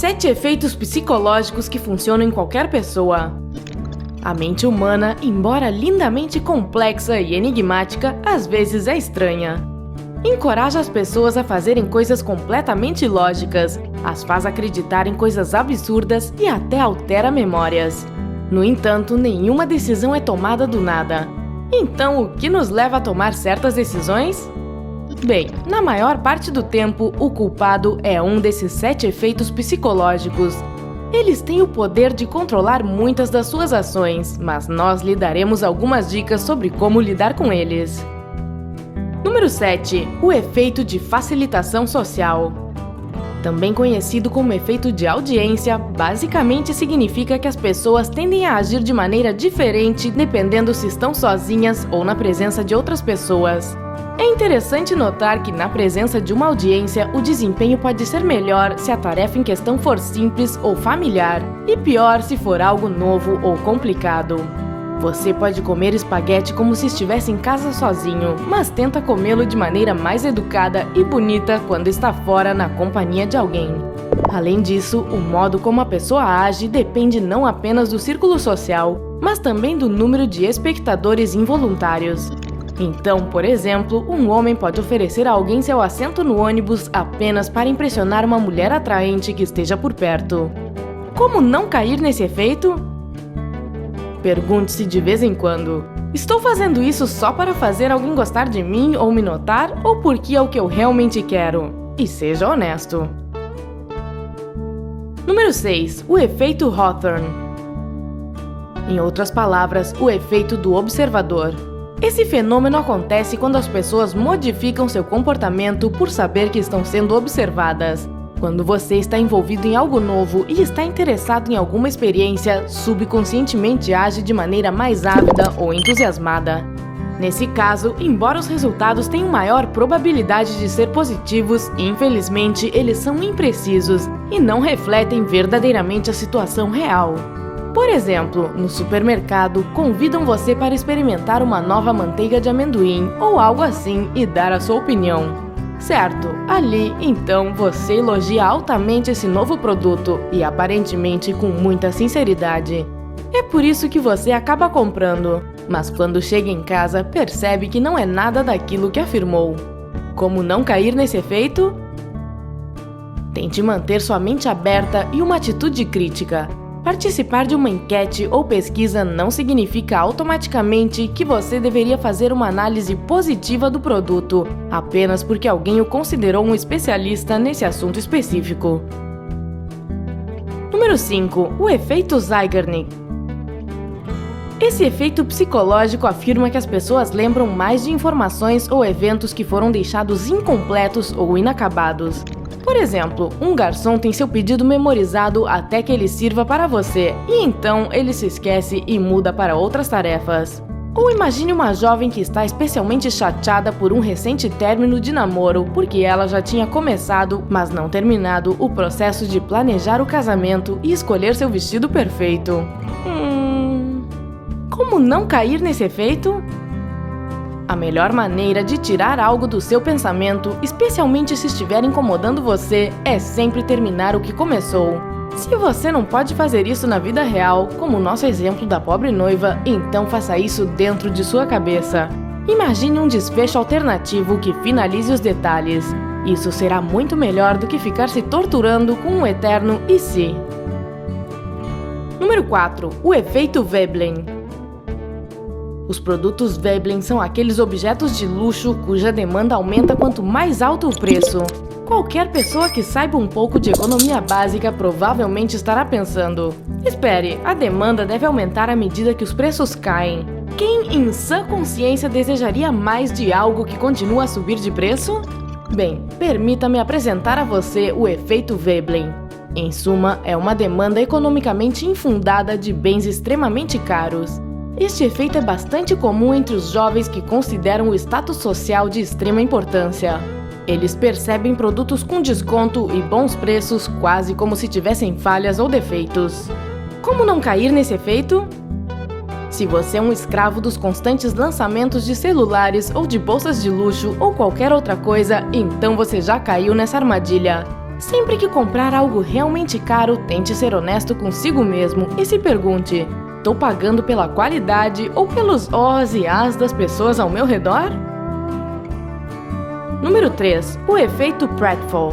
7 efeitos psicológicos que funcionam em qualquer pessoa. A mente humana, embora lindamente complexa e enigmática, às vezes é estranha. Encoraja as pessoas a fazerem coisas completamente ilógicas, as faz acreditar em coisas absurdas e até altera memórias. No entanto, nenhuma decisão é tomada do nada. Então, o que nos leva a tomar certas decisões? Bem, na maior parte do tempo, o culpado é um desses 7 efeitos psicológicos. Eles têm o poder de controlar muitas das suas ações, mas nós lhe daremos algumas dicas sobre como lidar com eles. Número 7. O efeito de facilitação social. Também conhecido como efeito de audiência, basicamente significa que as pessoas tendem a agir de maneira diferente dependendo se estão sozinhas ou na presença de outras pessoas. É interessante notar que na presença de uma audiência, o desempenho pode ser melhor se a tarefa em questão for simples ou familiar, e pior se for algo novo ou complicado. Você pode comer espaguete como se estivesse em casa sozinho, mas tenta comê-lo de maneira mais educada e bonita quando está fora na companhia de alguém. Além disso, o modo como a pessoa age depende não apenas do círculo social, mas também do número de espectadores involuntários. Então, por exemplo, um homem pode oferecer a alguém seu assento no ônibus apenas para impressionar uma mulher atraente que esteja por perto. Como não cair nesse efeito? Pergunte-se de vez em quando: estou fazendo isso só para fazer alguém gostar de mim ou me notar, ou porque é o que eu realmente quero? E seja honesto. Número 6. O efeito Hawthorne. Em outras palavras, o efeito do observador. Esse fenômeno acontece quando as pessoas modificam seu comportamento por saber que estão sendo observadas. Quando você está envolvido em algo novo e está interessado em alguma experiência, subconscientemente age de maneira mais ávida ou entusiasmada. Nesse caso, embora os resultados tenham maior probabilidade de ser positivos, infelizmente eles são imprecisos e não refletem verdadeiramente a situação real. Por exemplo, no supermercado, convidam você para experimentar uma nova manteiga de amendoim ou algo assim e dar a sua opinião. Certo, ali, então, você elogia altamente esse novo produto e aparentemente com muita sinceridade. É por isso que você acaba comprando, mas quando chega em casa, percebe que não é nada daquilo que afirmou. Como não cair nesse efeito? Tente manter sua mente aberta e uma atitude crítica. Participar de uma enquete ou pesquisa não significa automaticamente que você deveria fazer uma análise positiva do produto, apenas porque alguém o considerou um especialista nesse assunto específico. Número 5. O efeito Zeigarnik. Esse efeito psicológico afirma que as pessoas lembram mais de informações ou eventos que foram deixados incompletos ou inacabados. Por exemplo, um garçom tem seu pedido memorizado até que ele sirva para você, e então ele se esquece e muda para outras tarefas. Ou imagine uma jovem que está especialmente chateada por um recente término de namoro, porque ela já tinha começado, mas não terminado, o processo de planejar o casamento e escolher seu vestido perfeito. Como não cair nesse efeito? A melhor maneira de tirar algo do seu pensamento, especialmente se estiver incomodando você, é sempre terminar o que começou. Se você não pode fazer isso na vida real, como o nosso exemplo da pobre noiva, então faça isso dentro de sua cabeça. Imagine um desfecho alternativo que finalize os detalhes. Isso será muito melhor do que ficar se torturando com um eterno "e se". Número 4. O efeito Veblen. Os produtos Veblen são aqueles objetos de luxo cuja demanda aumenta quanto mais alto o preço. Qualquer pessoa que saiba um pouco de economia básica provavelmente estará pensando: espere, a demanda deve aumentar à medida que os preços caem. Quem em sã consciência desejaria mais de algo que continua a subir de preço? Bem, permita-me apresentar a você o efeito Veblen. Em suma, é uma demanda economicamente infundada de bens extremamente caros. Este efeito é bastante comum entre os jovens que consideram o status social de extrema importância. Eles percebem produtos com desconto e bons preços quase como se tivessem falhas ou defeitos. Como não cair nesse efeito? Se você é um escravo dos constantes lançamentos de celulares ou de bolsas de luxo ou qualquer outra coisa, então você já caiu nessa armadilha. Sempre que comprar algo realmente caro, tente ser honesto consigo mesmo e se pergunte: tô pagando pela qualidade ou pelos os e as das pessoas ao meu redor? Número 3. O efeito Pratfall.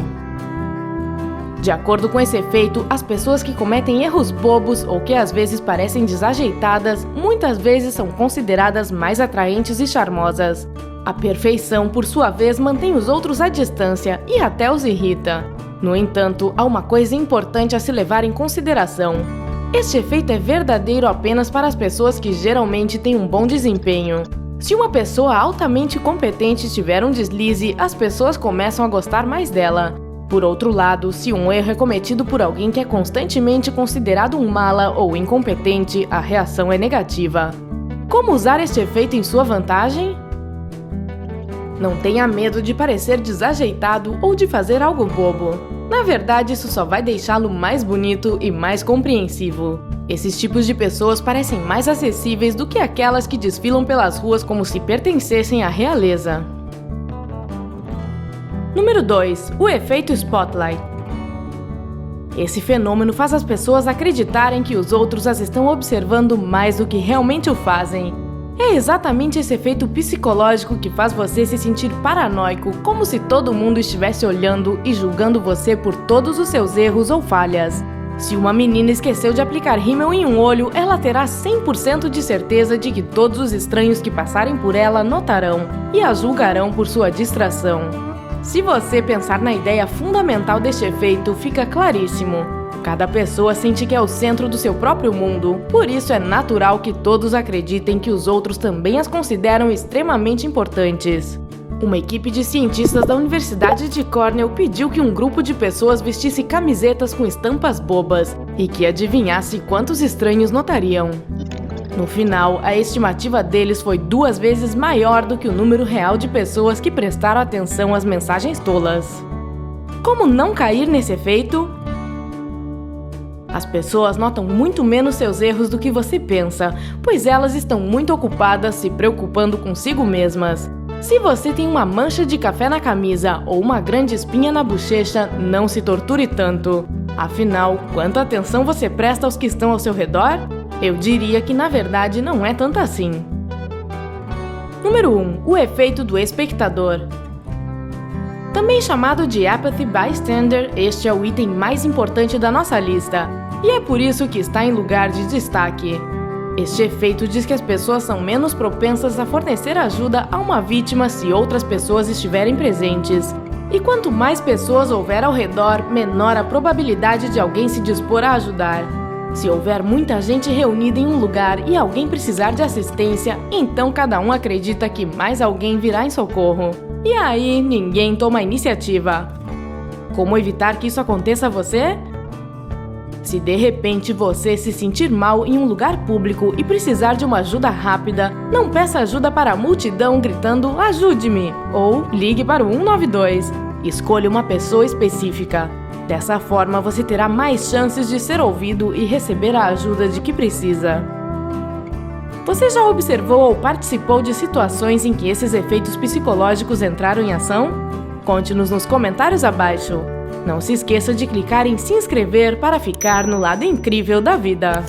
De acordo com esse efeito, as pessoas que cometem erros bobos ou que às vezes parecem desajeitadas, muitas vezes são consideradas mais atraentes e charmosas. A perfeição, por sua vez, mantém os outros à distância e até os irrita. No entanto, há uma coisa importante a se levar em consideração. Este efeito é verdadeiro apenas para as pessoas que geralmente têm um bom desempenho. Se uma pessoa altamente competente tiver um deslize, as pessoas começam a gostar mais dela. Por outro lado, se um erro é cometido por alguém que é constantemente considerado um mala ou incompetente, a reação é negativa. Como usar este efeito em sua vantagem? Não tenha medo de parecer desajeitado ou de fazer algo bobo. Na verdade, isso só vai deixá-lo mais bonito e mais compreensivo. Esses tipos de pessoas parecem mais acessíveis do que aquelas que desfilam pelas ruas como se pertencessem à realeza. Número 2. O efeito Spotlight. Esse fenômeno faz as pessoas acreditarem que os outros as estão observando mais do que realmente o fazem. É exatamente esse efeito psicológico que faz você se sentir paranoico, como se todo mundo estivesse olhando e julgando você por todos os seus erros ou falhas. Se uma menina esqueceu de aplicar rímel em um olho, ela terá 100% de certeza de que todos os estranhos que passarem por ela notarão e a julgarão por sua distração. Se você pensar na ideia fundamental deste efeito, fica claríssimo. Cada pessoa sente que é o centro do seu próprio mundo, por isso é natural que todos acreditem que os outros também as consideram extremamente importantes. Uma equipe de cientistas da Universidade de Cornell pediu que um grupo de pessoas vestisse camisetas com estampas bobas e que adivinhasse quantos estranhos notariam. No final, a estimativa deles foi 2 vezes maior do que o número real de pessoas que prestaram atenção às mensagens tolas. Como não cair nesse efeito? As pessoas notam muito menos seus erros do que você pensa, pois elas estão muito ocupadas se preocupando consigo mesmas. Se você tem uma mancha de café na camisa ou uma grande espinha na bochecha, não se torture tanto. Afinal, quanta atenção você presta aos que estão ao seu redor? Eu diria que na verdade não é tanto assim. Número 1. O efeito do espectador. Também chamado de Apathy Bystander, este é o item mais importante da nossa lista, e é por isso que está em lugar de destaque. Este efeito diz que as pessoas são menos propensas a fornecer ajuda a uma vítima se outras pessoas estiverem presentes. E quanto mais pessoas houver ao redor, menor a probabilidade de alguém se dispor a ajudar. Se houver muita gente reunida em um lugar e alguém precisar de assistência, então cada um acredita que mais alguém virá em socorro. E aí, ninguém toma a iniciativa. Como evitar que isso aconteça a você? Se de repente você se sentir mal em um lugar público e precisar de uma ajuda rápida, não peça ajuda para a multidão gritando "ajude-me" ou ligue para o 192. Escolha uma pessoa específica. Dessa forma, você terá mais chances de ser ouvido e receber a ajuda de que precisa. Você já observou ou participou de situações em que esses efeitos psicológicos entraram em ação? Conte-nos nos comentários abaixo. Não se esqueça de clicar em se inscrever para ficar no lado incrível da vida.